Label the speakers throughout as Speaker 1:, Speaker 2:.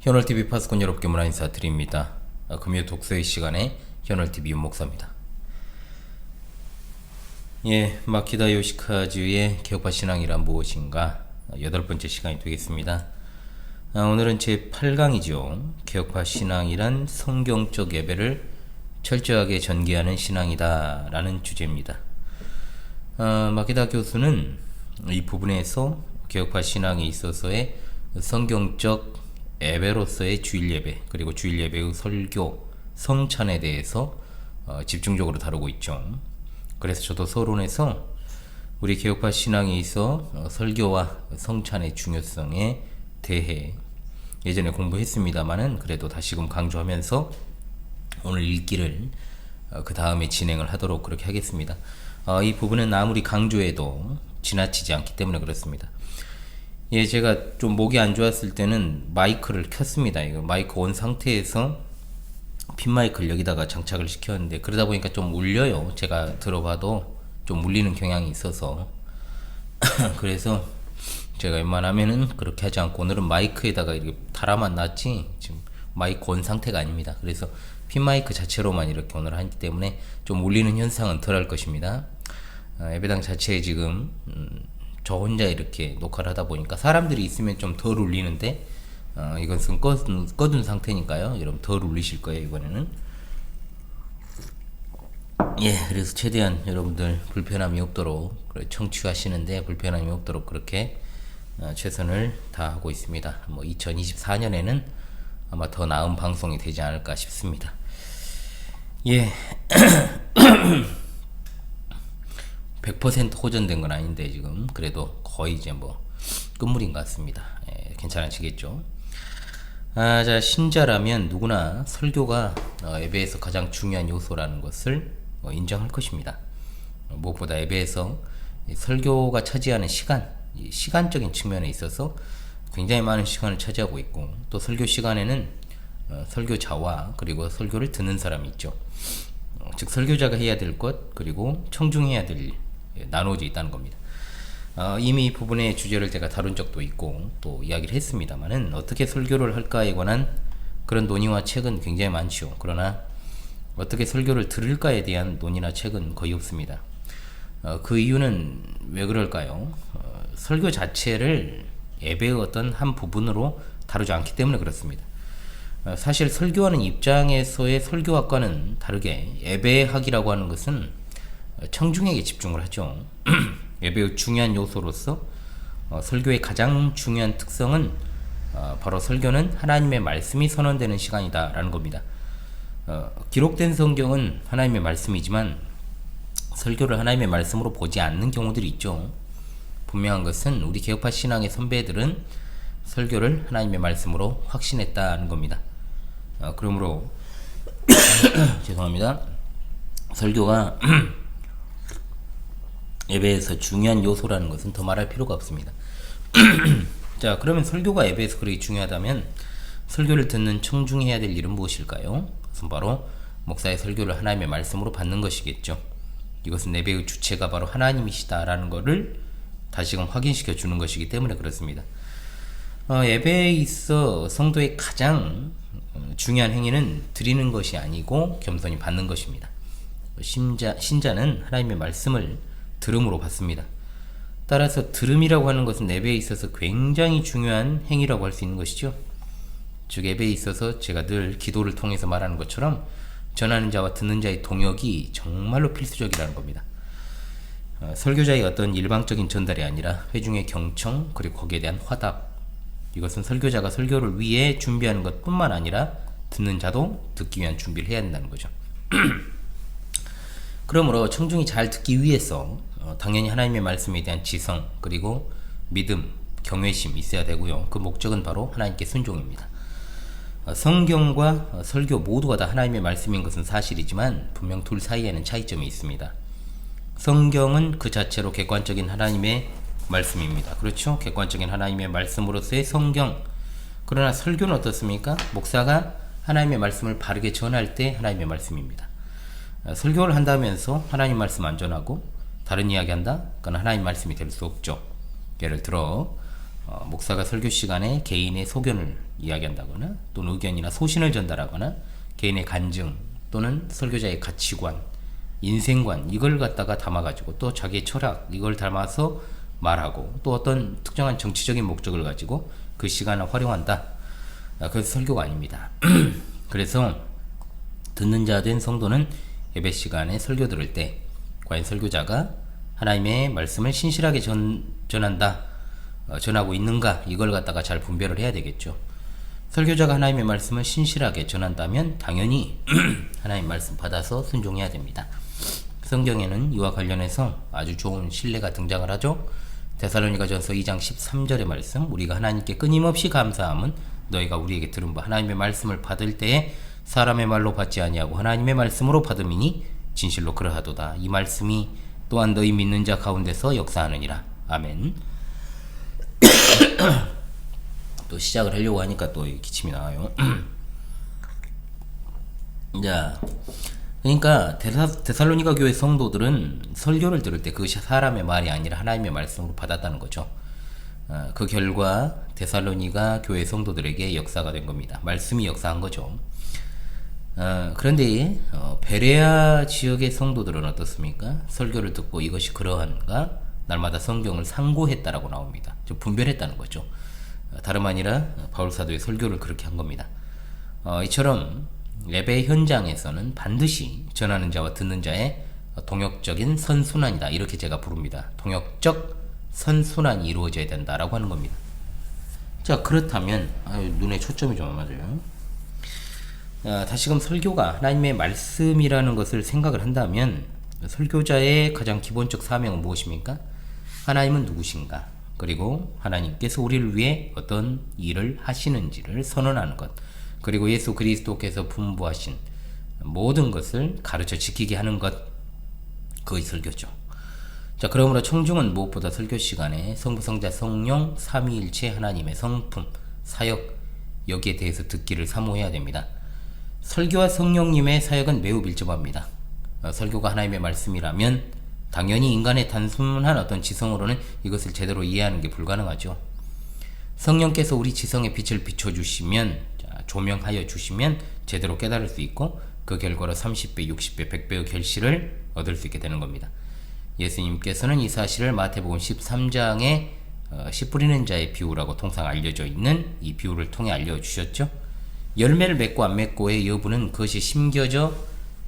Speaker 1: 현월TV 파수꾼 여러분께 문화 인사드립니다. 금요 독서의 시간에 현월TV 윤목사입니다. 마키다 요시카즈의 개혁파 신앙이란 무엇인가 8번째 시간이 되겠습니다. 오늘은 제 8강이죠. 개혁파 신앙이란 성경적 예배를 철저하게 전개하는 신앙이다 라는 주제입니다. 마키다 교수는 이 부분에서 개혁파 신앙에 있어서의 성경적 예배로서의 주일 예배, 그리고 주일 예배의 설교, 성찬에 대해서 집중적으로 다루고 있죠. 그래서 저도 서론에서 우리 개혁파 신앙에 있어 설교와 성찬의 중요성에 대해 예전에 공부했습니다만은 그래도 다시금 강조하면서 오늘 읽기를 그 다음에 진행을 하도록 그렇게 하겠습니다. 이 부분은 아무리 강조해도 지나치지 않기 때문에 그렇습니다. 제가 좀 목이 안 좋았을 때는 마이크를 켰습니다. 이거 마이크 온 상태에서 핀 마이크를 여기다가 장착을 시켰는데 그러다 보니까 좀 울려요. 제가 들어봐도 좀 울리는 경향이 있어서 그래서 제가 웬만하면은 그렇게 하지 않고 오늘은 마이크에다가 이렇게 달아만 놨지 지금 마이크 온 상태가 아닙니다. 그래서 핀 마이크 자체로만 이렇게 오늘 하기 때문에 좀 울리는 현상은 덜 할 것입니다. 예배당 자체에 지금 저 혼자 이렇게 녹화를 하다 보니까 사람들이 있으면 좀 덜 울리는데 이것은 꺼둔 상태니까요. 여러분 덜 울리실 거예요 이번에는. 그래서 최대한 여러분들 불편함이 없도록 청취하시는데 불편함이 없도록 그렇게 최선을 다하고 있습니다. 2024년에는 아마 더 나은 방송이 되지 않을까 싶습니다. 100% 호전된 건 아닌데 지금 그래도 거의 이제 끝물인 것 같습니다. 괜찮으시겠죠? 자, 신자라면 누구나 설교가 예배에서 가장 중요한 요소라는 것을 인정할 것입니다. 무엇보다 예배에서 설교가 차지하는 시간적인 측면에 있어서 굉장히 많은 시간을 차지하고 있고, 또 설교 시간에는 설교자와 그리고 설교를 듣는 사람이 있죠. 즉 설교자가 해야 될 것, 그리고 청중해야 될 일, 나누어져 있다는 겁니다. 이미 이 부분의 주제를 제가 다룬 적도 있고 또 이야기를 했습니다만은 어떻게 설교를 할까에 관한 그런 논의와 책은 굉장히 많죠. 그러나 어떻게 설교를 들을까에 대한 논의나 책은 거의 없습니다. 그 이유는 왜 그럴까요? 설교 자체를 예배의 어떤 한 부분으로 다루지 않기 때문에 그렇습니다. 사실 설교하는 입장에서의 설교학과는 다르게 예배학이라고 하는 것은 청중에게 집중을 하죠. 예배의 중요한 요소로서 설교의 가장 중요한 특성은 바로 설교는 하나님의 말씀이 선언되는 시간이다 라는 겁니다. 기록된 성경은 하나님의 말씀이지만 설교를 하나님의 말씀으로 보지 않는 경우들이 있죠. 분명한 것은 우리 개혁파 신앙의 선배들은 설교를 하나님의 말씀으로 확신했다는 겁니다. 그러므로 죄송합니다. 설교가 예배에서 중요한 요소라는 것은 더 말할 필요가 없습니다. 자, 그러면 설교가 예배에서 그렇게 중요하다면 설교를 듣는 청중해야 될 일은 무엇일까요? 그것은 바로 목사의 설교를 하나님의 말씀으로 받는 것이겠죠. 이것은 예배의 주체가 바로 하나님이시다라는 것을 다시금 확인시켜 주는 것이기 때문에 그렇습니다. 예배에 있어 성도의 가장 중요한 행위는 드리는 것이 아니고 겸손히 받는 것입니다. 신자는 하나님의 말씀을 들음으로 받습니다. 따라서 들음이라고 하는 것은 예배에 있어서 굉장히 중요한 행위라고 할 수 있는 것이죠. 즉 예배에 있어서 제가 늘 기도를 통해서 말하는 것처럼 전하는 자와 듣는 자의 동역이 정말로 필수적이라는 겁니다. 설교자의 어떤 일방적인 전달이 아니라 회중의 경청, 그리고 거기에 대한 화답, 이것은 설교자가 설교를 위해 준비하는 것 뿐만 아니라 듣는 자도 듣기 위한 준비를 해야 된다는 거죠. 그러므로 청중이 잘 듣기 위해서 당연히 하나님의 말씀에 대한 지성, 그리고 믿음, 경외심 있어야 되고요. 그 목적은 바로 하나님께 순종입니다. 성경과 설교 모두가 다 하나님의 말씀인 것은 사실이지만 분명 둘 사이에는 차이점이 있습니다. 성경은 그 자체로 객관적인 하나님의 말씀입니다. 그렇죠? 객관적인 하나님의 말씀으로서의 성경. 그러나 설교는 어떻습니까? 목사가 하나님의 말씀을 바르게 전할 때 하나님의 말씀입니다. 설교를 한다면서 하나님 말씀 안 전하고 다른 이야기 한다? 그건 하나님 말씀이 될 수 없죠. 예를 들어 목사가 설교 시간에 개인의 소견을 이야기한다거나 또는 의견이나 소신을 전달하거나 개인의 간증 또는 설교자의 가치관, 인생관 이걸 갖다가 담아가지고 또 자기의 철학 이걸 담아서 말하고 또 어떤 특정한 정치적인 목적을 가지고 그 시간을 활용한다. 그래서 설교가 아닙니다. 그래서 듣는 자 된 성도는 예배 시간에 설교 들을 때 과연 설교자가 하나님의 말씀을 신실하게 전한다, 전하고 있는가 이걸 갖다가 잘 분별을 해야 되겠죠. 설교자가 하나님의 말씀을 신실하게 전한다면 당연히 하나님 말씀 받아서 순종해야 됩니다. 성경에는 이와 관련해서 아주 좋은 신뢰가 등장을 하죠. 데살로니가전서 2장 13절의 말씀, 우리가 하나님께 끊임없이 감사함은 너희가 우리에게 들은 바 하나님의 말씀을 받을 때에 사람의 말로 받지 아니하고 하나님의 말씀으로 받음이니 진실로 그러하도다. 이 말씀이 또한 너희 믿는 자 가운데서 역사하느니라. 아멘. 또 시작을 하려고 하니까 또 기침이 나와요. 자, 그러니까 데살로니가 교회 성도들은 설교를 들을 때 그것이 사람의 말이 아니라 하나님의 말씀으로 받았다는 거죠. 그 결과 데살로니가 교회 성도들에게 역사가 된 겁니다. 말씀이 역사한 거죠. 그런데 베레아 지역의 성도들은 어떻습니까? 설교를 듣고 이것이 그러한가? 날마다 성경을 상고했다라고 나옵니다. 좀 분별했다는 거죠. 다름 아니라 바울 사도의 설교를 그렇게 한 겁니다. 이처럼 예배 현장에서는 반드시 전하는 자와 듣는 자의 동역적인 선순환이다. 이렇게 제가 부릅니다. 동역적 선순환이 이루어져야 된다라고 하는 겁니다. 자, 그렇다면 눈에 초점이 좀 안 맞아요. 다시금 설교가 하나님의 말씀이라는 것을 생각을 한다면 설교자의 가장 기본적 사명은 무엇입니까? 하나님은 누구신가? 그리고 하나님께서 우리를 위해 어떤 일을 하시는지를 선언하는 것, 그리고 예수 그리스도께서 분부하신 모든 것을 가르쳐 지키게 하는 것, 그것이 설교죠. 자, 그러므로 청중은 무엇보다 설교 시간에 성부, 성자, 성령, 삼위일체 하나님의 성품, 사역 여기에 대해서 듣기를 사모해야 됩니다. 설교와 성령님의 사역은 매우 밀접합니다. 설교가 하나님의 말씀이라면 당연히 인간의 단순한 어떤 지성으로는 이것을 제대로 이해하는 게 불가능하죠. 성령께서 우리 지성에 빛을 비춰주시면, 조명하여 주시면 제대로 깨달을 수 있고 그 결과로 30배, 60배, 100배의 결실을 얻을 수 있게 되는 겁니다. 예수님께서는 이 사실을 마태복음 13장에 씨 뿌리는 자의 비유라고 통상 알려져 있는 이 비유를 통해 알려주셨죠. 열매를 맺고 안 맺고의 여부는 그것이 심겨져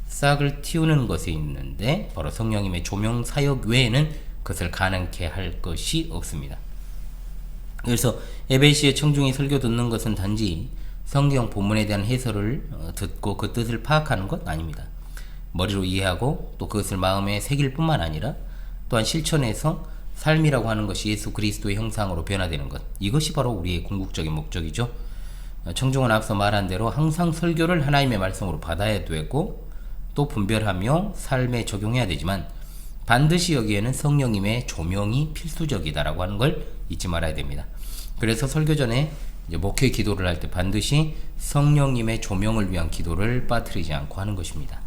Speaker 1: 싹을 틔우는 것에 있는데 바로 성령님의 조명 사역 외에는 그것을 가능케 할 것이 없습니다. 그래서 예배 시에 청중이 설교 듣는 것은 단지 성경 본문에 대한 해설을 듣고 그 뜻을 파악하는 것 아닙니다. 머리로 이해하고 또 그것을 마음에 새길 뿐만 아니라 또한 실천해서 삶이라고 하는 것이 예수 그리스도의 형상으로 변화되는 것, 이것이 바로 우리의 궁극적인 목적이죠. 청중은 앞서 말한 대로 항상 설교를 하나님의 말씀으로 받아야 되고 또 분별하며 삶에 적용해야 되지만 반드시 여기에는 성령님의 조명이 필수적이다라고 하는 걸 잊지 말아야 됩니다. 그래서 설교 전에 목회 기도를 할 때 반드시 성령님의 조명을 위한 기도를 빠뜨리지 않고 하는 것입니다.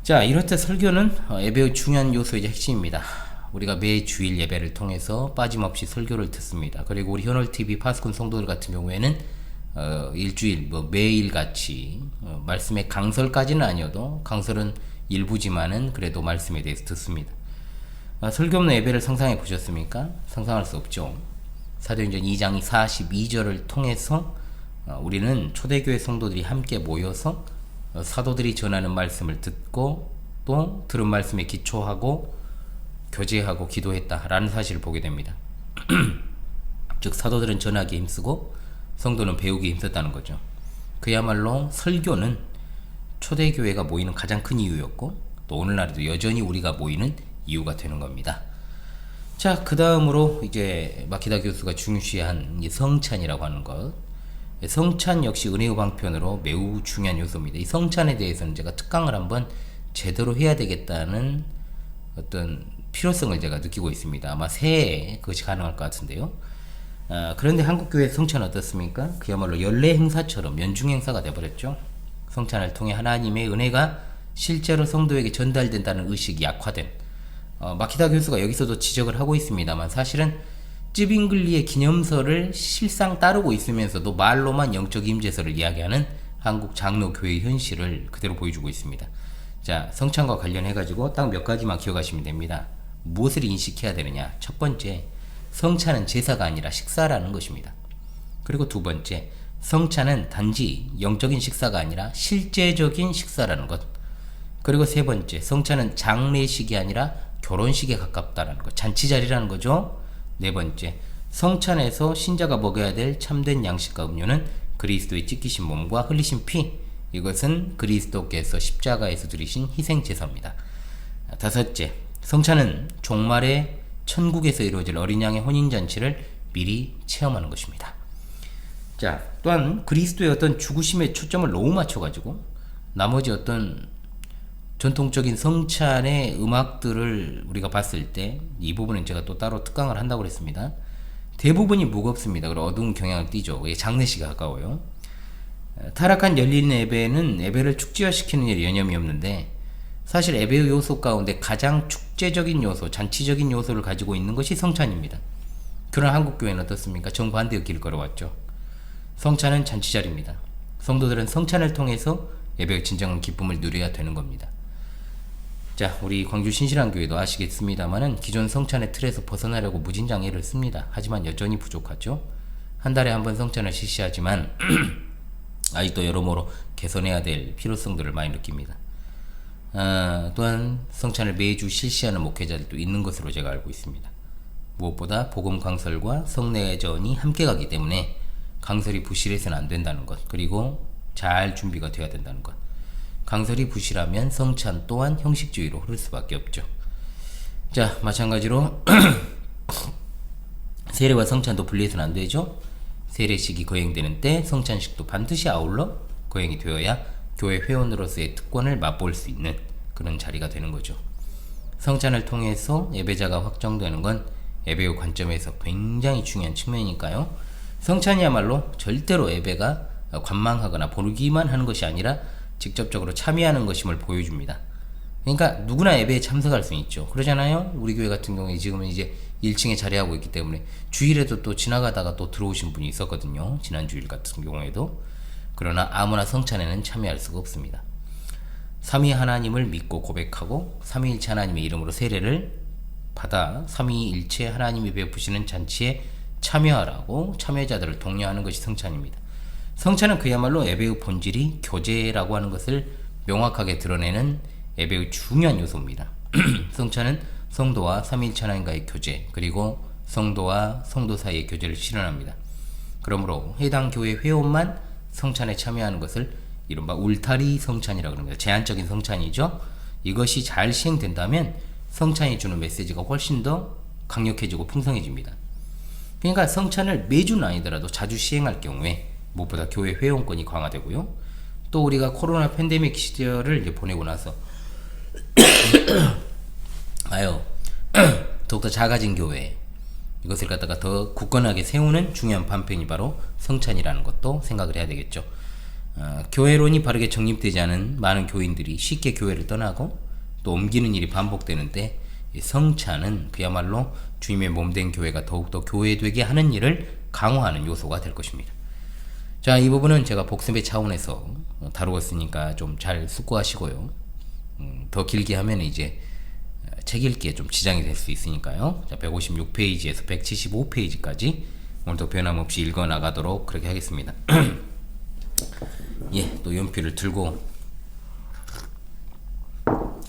Speaker 1: 자, 이렇듯 설교는 예배의 중요한 요소이자 핵심입니다. 우리가 매 주일 예배를 통해서 빠짐없이 설교를 듣습니다. 그리고 우리 현월TV 파수꾼 성도들 같은 경우에는 일주일 매일 같이 말씀의 강설까지는 아니어도 강설은 일부지만은 그래도 말씀에 대해서 듣습니다. 설교 없는 예배를 상상해 보셨습니까? 상상할 수 없죠. 사도행전 2장 42절을 통해서 우리는 초대교회 성도들이 함께 모여서 사도들이 전하는 말씀을 듣고 또 들은 말씀에 기초하고 교제하고 기도했다라는 사실을 보게 됩니다. 즉 사도들은 전하기에 힘쓰고 성도는 배우기에 힘썼다는 거죠. 그야말로 설교는 초대교회가 모이는 가장 큰 이유였고 또 오늘날에도 여전히 우리가 모이는 이유가 되는 겁니다. 자, 그 다음으로 이제 마키다 교수가 중시한 이 성찬이라고 하는 것, 성찬 역시 은혜의 방편으로 매우 중요한 요소입니다. 이 성찬에 대해서는 제가 특강을 한번 제대로 해야 되겠다는 어떤 필요성을 제가 느끼고 있습니다. 아마 새해에 그것이 가능할 것 같은데요. 그런데 한국교회 성찬은 어떻습니까? 그야말로 연례 행사처럼 연중 행사가 되어버렸죠. 성찬을 통해 하나님의 은혜가 실제로 성도에게 전달된다는 의식이 약화된, 마키다 교수가 여기서도 지적을 하고 있습니다만 사실은 쯔빙글리의 기념서를 실상 따르고 있으면서도 말로만 영적 임재설을 이야기하는 한국 장로교회 현실을 그대로 보여주고 있습니다. 자, 성찬과 관련해가지고 딱 몇 가지만 기억하시면 됩니다. 무엇을 인식해야 되느냐? 첫 번째, 성찬은 제사가 아니라 식사라는 것입니다. 그리고 두 번째, 성찬은 단지 영적인 식사가 아니라 실제적인 식사라는 것. 그리고 세 번째, 성찬은 장례식이 아니라 결혼식에 가깝다는 것. 잔치자리라는 거죠. 네 번째, 성찬에서 신자가 먹어야 될 참된 양식과 음료는 그리스도의 찢기신 몸과 흘리신 피. 이것은 그리스도께서 십자가에서 드리신 희생제사입니다. 다섯째, 성찬은 종말에 천국에서 이루어질 어린 양의 혼인잔치를 미리 체험하는 것입니다. 자, 또한 그리스도의 어떤 죽으심에 초점을 너무 맞춰가지고 나머지 어떤 전통적인 성찬의 음악들을 우리가 봤을 때 이 부분은 제가 또 따로 특강을 한다고 그랬습니다. 대부분이 무겁습니다. 그리고 어두운 경향을 띠죠. 장례식에 가까워요. 타락한 열린 예배는 예배를 축제화시키는 일에 여념이 없는데 사실 예배의 요소 가운데 가장 축제적인 요소, 잔치적인 요소를 가지고 있는 것이 성찬입니다. 그러나 한국교회는 어떻습니까? 정반대의 길을 걸어왔죠. 성찬은 잔치자리입니다. 성도들은 성찬을 통해서 예배의 진정한 기쁨을 누려야 되는 겁니다. 자, 우리 광주 신실한교회도 아시겠습니다만은 기존 성찬의 틀에서 벗어나려고 무진장 애를 씁니다. 하지만 여전히 부족하죠. 한 달에 한 번 성찬을 실시하지만 아직도 여러모로 개선해야 될 필요성들을 많이 느낍니다. 또한 성찬을 매주 실시하는 목회자들도 있는 것으로 제가 알고 있습니다. 무엇보다 복음 강설과 성례전이 함께 가기 때문에 강설이 부실해서는 안 된다는 것, 그리고 잘 준비가 되어야 된다는 것. 강설이 부실하면 성찬 또한 형식주의로 흐를 수밖에 없죠. 자, 마찬가지로 세례와 성찬도 분리해서는 안 되죠. 세례식이 거행되는 때 성찬식도 반드시 아울러 거행이 되어야 교회 회원으로서의 특권을 맛볼 수 있는 그런 자리가 되는 거죠. 성찬을 통해서 예배자가 확정되는 건 예배의 관점에서 굉장히 중요한 측면이니까요. 성찬이야말로 절대로 예배가 관망하거나 보기만 하는 것이 아니라 직접적으로 참여하는 것임을 보여줍니다. 그러니까 누구나 예배에 참석할 수 있죠. 그러잖아요. 우리 교회 같은 경우에 지금은 이제 1층에 자리하고 있기 때문에 주일에도 또 지나가다가 또 들어오신 분이 있었거든요. 지난 주일 같은 경우에도. 그러나 아무나 성찬에는 참여할 수가 없습니다. 삼위 하나님을 믿고 고백하고 삼위일체 하나님의 이름으로 세례를 받아 삼위일체 하나님이 베푸시는 잔치에 참여하라고 참여자들을 독려하는 것이 성찬입니다. 성찬은 그야말로 예배의 본질이 교제라고 하는 것을 명확하게 드러내는 예배의 중요한 요소입니다. 성찬은 성도와 삼위일체 하나님과의 교제, 그리고 성도와 성도 사이의 교제를 실현합니다. 그러므로 해당 교회 회원만 성찬에 참여하는 것을 이른바 울타리 성찬이라고 합니다. 제한적인 성찬이죠. 이것이 잘 시행된다면 성찬이 주는 메시지가 훨씬 더 강력해지고 풍성해집니다. 그러니까 성찬을 매주는 아니더라도 자주 시행할 경우에 무엇보다 교회 회원권이 강화되고요. 또 우리가 코로나 팬데믹 시절을 이제 보내고 나서 더욱더 작아진 교회, 이것을 갖다가 더 굳건하게 세우는 중요한 반편이 바로 성찬이라는 것도 생각을 해야 되겠죠. 교회론이 바르게 정립되지 않은 많은 교인들이 쉽게 교회를 떠나고 또 옮기는 일이 반복되는데 성찬은 그야말로 주님의 몸된 교회가 더욱더 교회되게 하는 일을 강화하는 요소가 될 것입니다. 자, 이 부분은 제가 복습의 차원에서 다루었으니까 좀 잘 숙고하시고요. 더 길게 하면 이제 책 읽기에 좀 지장이 될 수 있으니까요. 자, 156페이지에서 175페이지까지 오늘도 변함없이 읽어 나가도록 그렇게 하겠습니다. 예, 또 연필을 들고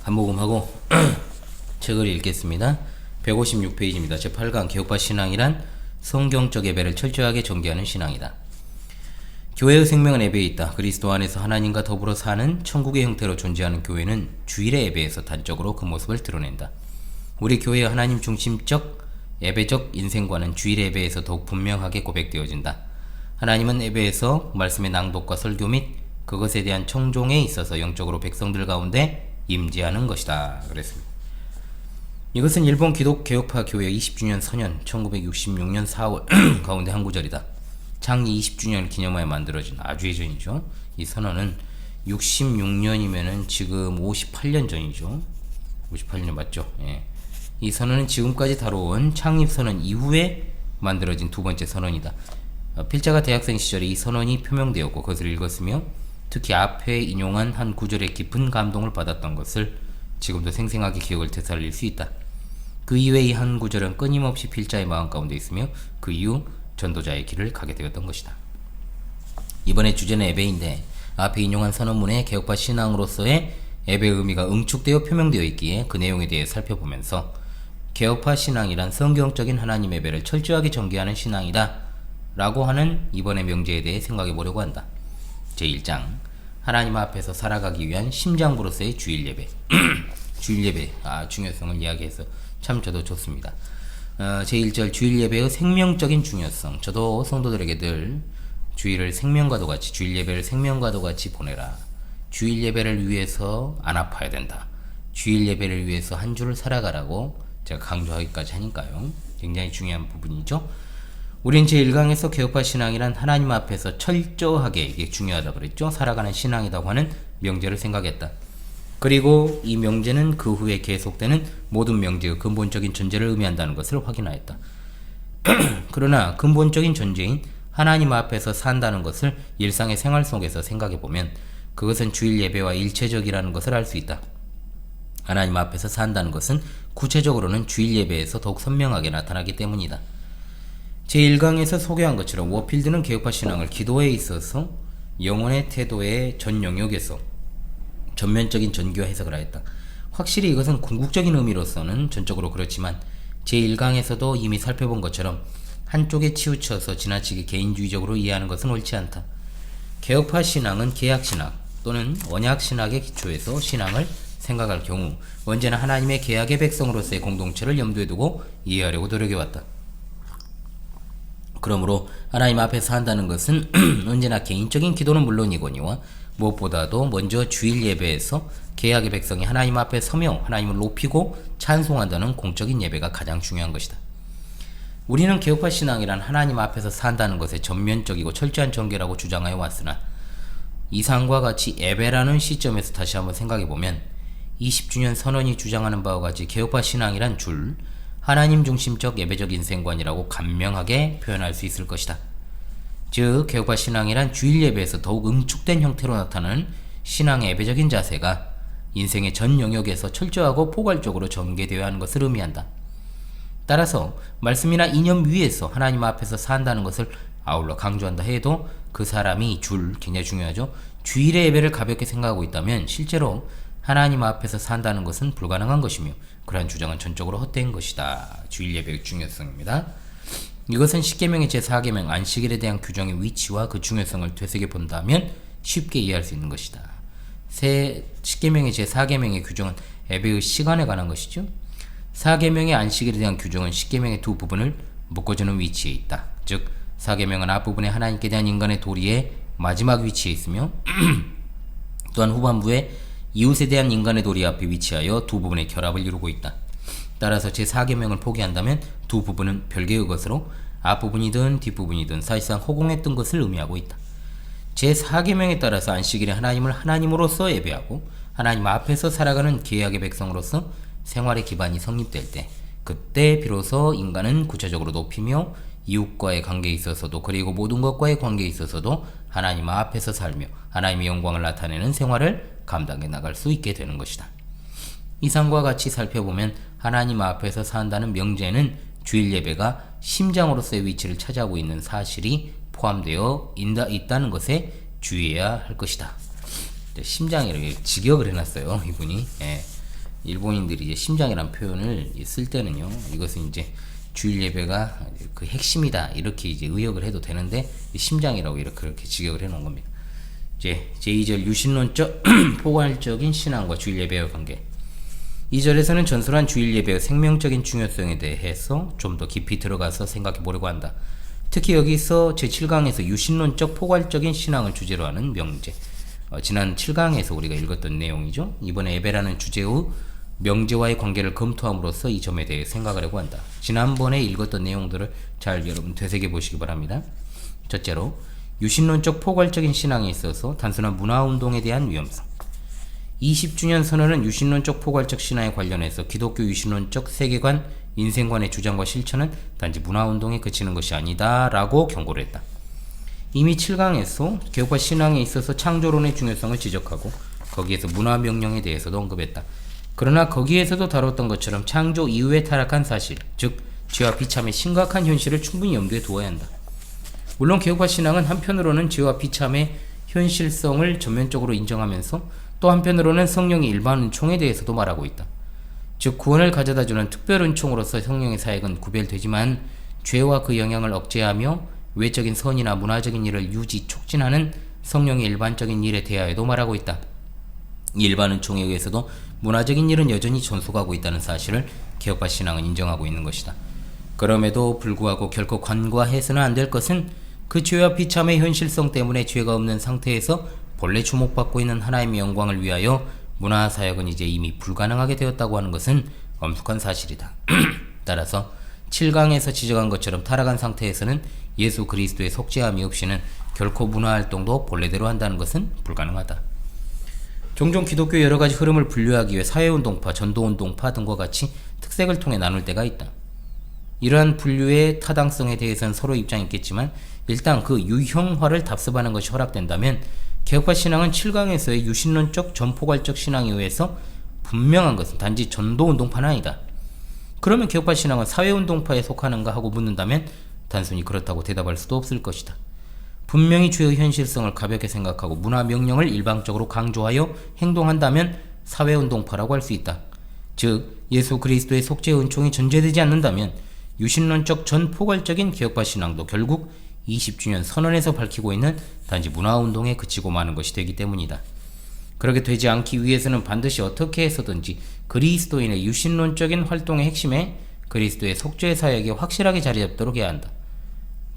Speaker 1: 한 모금하고 책을 읽겠습니다. 156페이지입니다. 제8강 개혁파 신앙이란 성경적 예배를 철저하게 전개하는 신앙이다. 교회의 생명은 예배에 있다. 그리스도 안에서 하나님과 더불어 사는 천국의 형태로 존재하는 교회는 주일의 예배에서 단적으로 그 모습을 드러낸다. 우리 교회의 하나님 중심적 예배적 인생관은 주일의 예배에서 더욱 분명하게 고백되어진다. 하나님은 예배에서 말씀의 낭독과 설교 및 그것에 대한 청종에 있어서 영적으로 백성들 가운데 임재하는 것이다. 그랬습니다. 이것은 일본 기독개혁파 교회 20주년 선언 1966년 4월 가운데 한 구절이다. 창리 20주년을 기념하여 만들어진 아주 예전이죠. 이 선언은 66년이면은 지금 58년 전이죠. 58년 맞죠? 예. 이 선언은 지금까지 다뤄온 창립선언 이후에 만들어진 두 번째 선언이다. 필자가 대학생 시절에 이 선언이 표명되었고 그것을 읽었으며 특히 앞에 인용한 한 구절에 깊은 감동을 받았던 것을 지금도 생생하게 기억을 되살릴 수 있다. 그 이외에 이 한 구절은 끊임없이 필자의 마음 가운데 있으며 그 이후 전도자의 길을 가게 되었던 것이다. 이번에 주제는 예배인데 앞에 인용한 선언문에 개혁파 신앙으로서의 예배의 의미가 응축되어 표명되어 있기에 그 내용에 대해 살펴보면서 개혁파 신앙이란 성경적인 하나님 예배를 철저하게 전개하는 신앙이다 라고 하는 이번의 명제에 대해 생각해 보려고 한다. 제1장 하나님 앞에서 살아가기 위한 심장부로서의 주일 예배 주일 예배 중요성을 이야기해서 참 저도 좋습니다. 제1절 주일 예배의 생명적인 중요성. 저도 성도들에게 늘 주일 예배를 생명과도 같이 보내라. 주일 예배를 위해서 안 아파야 된다. 주일 예배를 위해서 한 주를 살아가라고 제가 강조하기까지 하니까요. 굉장히 중요한 부분이죠. 우린 제1강에서 개혁파 신앙이란 하나님 앞에서 철저하게, 이게 중요하다고 그랬죠. 살아가는 신앙이라고 하는 명제를 생각했다. 그리고 이 명제는 그 후에 계속되는 모든 명제의 근본적인 전제를 의미한다는 것을 확인하였다. 그러나 근본적인 전제인 하나님 앞에서 산다는 것을 일상의 생활 속에서 생각해보면 그것은 주일 예배와 일체적이라는 것을 알 수 있다. 하나님 앞에서 산다는 것은 구체적으로는 주일 예배에서 더욱 선명하게 나타나기 때문이다. 제1강에서 소개한 것처럼 워필드는 개혁파 신앙을 기도에 있어서 영혼의 태도의 전 영역에서 전면적인 전교 해석을 하였다. 확실히 이것은 궁극적인 의미로서는 전적으로 그렇지만 제1강에서도 이미 살펴본 것처럼 한쪽에 치우쳐서 지나치게 개인주의적으로 이해하는 것은 옳지 않다. 개혁파 신앙은 계약신학 또는 언약신학의 기초에서 신앙을 생각할 경우 언제나 하나님의 계약의 백성으로서의 공동체를 염두에 두고 이해하려고 노력해왔다. 그러므로 하나님 앞에서 한다는 것은 언제나 개인적인 기도는 물론이거니와 무엇보다도 먼저 주일 예배에서 계약의 백성이 하나님 앞에 서며 하나님을 높이고 찬송한다는 공적인 예배가 가장 중요한 것이다. 우리는 개혁파 신앙이란 하나님 앞에서 산다는 것에 전면적이고 철저한 전개라고 주장하여 왔으나 이상과 같이 예배라는 시점에서 다시 한번 생각해보면 20주년 선언이 주장하는 바와 같이 개혁파 신앙이란 하나님 중심적 예배적 인생관이라고 간명하게 표현할 수 있을 것이다. 즉 개혁파 신앙이란 주일 예배에서 더욱 응축된 형태로 나타나는 신앙의 예배적인 자세가 인생의 전 영역에서 철저하고 포괄적으로 전개되어야 하는 것을 의미한다. 따라서 말씀이나 이념 위에서 하나님 앞에서 산다는 것을 아울러 강조한다 해도 그 사람이 굉장히 중요하죠. 주일의 예배를 가볍게 생각하고 있다면 실제로 하나님 앞에서 산다는 것은 불가능한 것이며 그러한 주장은 전적으로 헛된 것이다. 주일 예배의 중요성입니다. 이것은 십계명의 제4계명 안식일에 대한 규정의 위치와 그 중요성을 되새겨본다면 쉽게 이해할 수 있는 것이다. 십계명의 제4계명의 규정은 예배의 시간에 관한 것이죠. 4계명의 안식일에 대한 규정은 십계명의 두 부분을 묶어주는 위치에 있다. 즉 4계명은 앞부분에 하나님께 대한 인간의 도리의 마지막 위치에 있으며 또한 후반부에 이웃에 대한 인간의 도리 앞에 위치하여 두 부분의 결합을 이루고 있다. 따라서 제4계명을 포기한다면 두 부분은 별개의 것으로 앞부분이든 뒷부분이든 사실상 허공했던 것을 의미하고 있다. 제4계명에 따라서 안식일에 하나님을 하나님으로서 예배하고 하나님 앞에서 살아가는 계약의 백성으로서 생활의 기반이 성립될 때 그때 비로소 인간은 구체적으로 높이며 이웃과의 관계에 있어서도 그리고 모든 것과의 관계에 있어서도 하나님 앞에서 살며 하나님의 영광을 나타내는 생활을 감당해 나갈 수 있게 되는 것이다. 이상과 같이 살펴보면 하나님 앞에서 산다는 명제는 주일 예배가 심장으로서의 위치를 차지하고 있는 사실이 포함되어 있다는 것에 주의해야 할 것이다. 심장이라고 직역을 해놨어요. 이분이. 일본인들이 이제 심장이라는 표현을 쓸 때는요, 이것은 이제 주일 예배가 그 핵심이다 이렇게 이제 의역을 해도 되는데 심장이라고 이렇게 직역을 해놓은 겁니다. 이제 제2절 유신론적 포괄적인 신앙과 주일 예배의 관계. 2절에서는 전설한 주일 예배의 생명적인 중요성에 대해서 좀 더 깊이 들어가서 생각해 보려고 한다. 특히 여기서 제7강에서 유신론적 포괄적인 신앙을 주제로 하는 명제, 지난 7강에서 우리가 읽었던 내용이죠. 이번에 예배라는 주제의 명제와의 관계를 검토함으로써 이 점에 대해 생각하려고 한다. 지난번에 읽었던 내용들을 잘 여러분 되새겨 보시기 바랍니다. 첫째로 유신론적 포괄적인 신앙에 있어서 단순한 문화운동에 대한 위험성. 20주년 선언은 유신론적 포괄적 신앙에 관련해서 기독교 유신론적 세계관 인생관의 주장과 실천은 단지 문화운동에 그치는 것이 아니다 라고 경고를 했다. 이미 7강에서 개혁파 신앙에 있어서 창조론의 중요성을 지적하고 거기에서 문화명령에 대해서도 언급했다. 그러나 거기에서도 다뤘던 것처럼 창조 이후에 타락한 사실, 즉 죄와 비참의 심각한 현실을 충분히 염두에 두어야 한다. 물론 개혁파 신앙은 한편으로는 죄와 비참의 현실성을 전면적으로 인정하면서 또 한편으로는 성령의 일반 은총에 대해서도 말하고 있다. 즉 구원을 가져다주는 특별 은총으로서 성령의 사역은 구별되지만 죄와 그 영향을 억제하며 외적인 선이나 문화적인 일을 유지, 촉진하는 성령의 일반적인 일에 대하여도 말하고 있다. 이 일반 은총에 의해서도 문화적인 일은 여전히 전속하고 있다는 사실을 개혁파 신앙은 인정하고 있는 것이다. 그럼에도 불구하고 결코 간과해서는 안 될 것은 그 죄와 비참의 현실성 때문에 죄가 없는 상태에서 본래 주목받고 있는 하나님의 영광을 위하여 문화사역은 이제 이미 불가능하게 되었다고 하는 것은 엄숙한 사실이다. 따라서 7강에서 지적한 것처럼 타락한 상태에서는 예수 그리스도의 속죄함이 없이는 결코 문화활동도 본래대로 한다는 것은 불가능하다. 종종 기독교의 여러가지 흐름을 분류하기 위해 사회운동파, 전도운동파 등과 같이 특색을 통해 나눌 때가 있다. 이러한 분류의 타당성에 대해서는 서로 입장이 있겠지만 일단 그 유형화를 답습하는 것이 허락된다면 개혁파 신앙은 7강에서의 유신론적 전포괄적 신앙에 의해서 분명한 것은 단지 전도운동파는 아니다. 그러면 개혁파 신앙은 사회운동파에 속하는가 하고 묻는다면 단순히 그렇다고 대답할 수도 없을 것이다. 분명히 죄의 현실성을 가볍게 생각하고 문화명령을 일방적으로 강조하여 행동한다면 사회운동파라고 할 수 있다. 즉 예수 그리스도의 속죄 은총이 전제되지 않는다면 유신론적 전포괄적인 개혁파 신앙도 결국 20주년 선언에서 밝히고 있는 단지 문화운동에 그치고 마는 것이 되기 때문이다. 그렇게 되지 않기 위해서는 반드시 어떻게 해서든지 그리스도인의 유신론적인 활동의 핵심에 그리스도의 속죄 사역이 확실하게 자리잡도록 해야 한다.